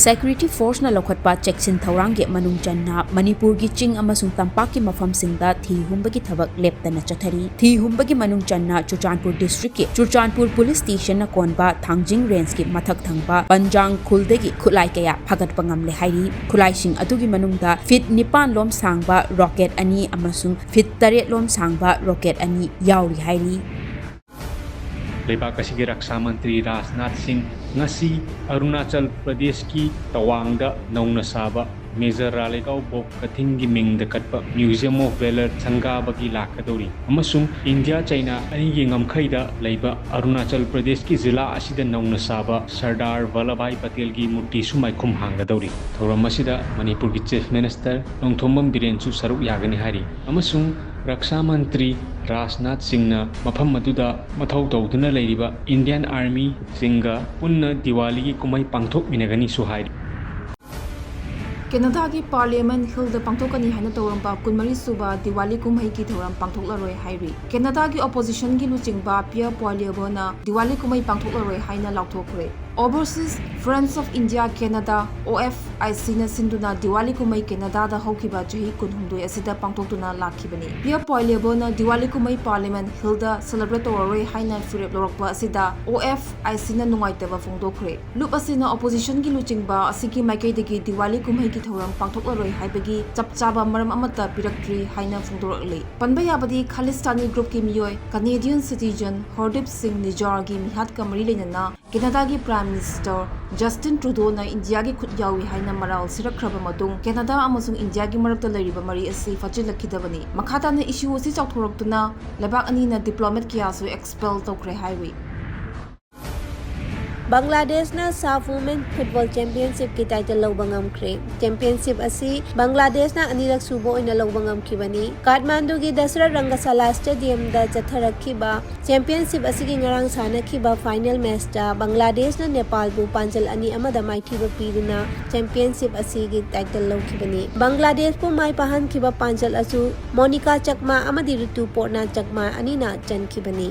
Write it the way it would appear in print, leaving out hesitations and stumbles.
Security Force na lokhatpa cheksin thawrangge manung channa Manipur gi ching amasung tampak ki mafam singda thi humbagi thabak leptana chathari thi humbagi manung channa Churchandpur district ki Churchandpur police station na konba thangjing range ki mathak thangba Panjang khuldegi khulai kaya phagat pangam le hairi khulai sing adugi manungda fit nipan lom sangba rocket ani amasung fit taret lom sangba rocket ani yauri hairi लेबाक असिगे रक्षा मंत्री Rajnath Singh ngasi Arunachal Pradesh ki tawangda nauna saba Major Ralegaon Bok Kathing gi mingda katpa Museum of Valor Sangaba gi lakadori amasung India China ani gi ngamkhaida leiba Arunachal Pradesh ki zila asida nauna saba Sardar Vallabhbhai Patel gi murti sumai khum hangadori thoram asida Manipur gi Chief Minister Nongthombam Birenchu saruk yagani hari amasung Raksha Mantri Rajnath Singhna mafam aduda mathau tawduna leiriba Indian Army singa punna Diwali gi kumai pangthok minagani suhai Canada ki Parliament Hill da pangthokani haina tawramba kunmari suba Diwali kumhai ki thoram pangthoklaroi hairi Canada ki opposition gi luchingba Pierre Poilievre na Diwali kumhai pangthoklaroi haina lauthokre Overseas Friends of India Canada OFIC na sinduna Diwali kumai Canada da haukiba chahi kunhumdoi asida pangthokuna lakhibani Pierre Poilievre na Diwali kumai Parliament Hill da celebrate tawroi haina firep lorokpa asida OFIC na nungaitaba phongdokre lup asina opposition gi luchingba asigi maikei degi Diwali kumai ki thoram pangthoklaroi haibagi chapchaba maram amata piraktri haina phongdorle panba yabadi Khalistani group ki miyoi Canadian citizen Hardip Singh Nijjar gi mihat kamari lenana Canada gi Prime Minister Justin Trudeau na India gi khut yawi haina maral sirakhraba matung Canada amasung India gi marakta lariba mari asi fachilakidabani makhata na issue asi chawthoraktuna lebak ani na diplomat kiasu expel tokre highway Bangladesh na SAF Women Football Championship ki title lawba ngamkhre championship asi Bangladesh na anirak subo ina lawba ngamkhibani Kathmandu gi Dasra Rangasala Stadium da chatharakhiba championship asi gi ngarang sanakhiba final match da Bangladesh na Nepal bu panjal ani amada maithiba piruna championship asi gi title lawkhibani Bangladesh bu mai pahan khiba panjal asu Monica Chakma amadi Ritu Porna Chakma ani na chankhibani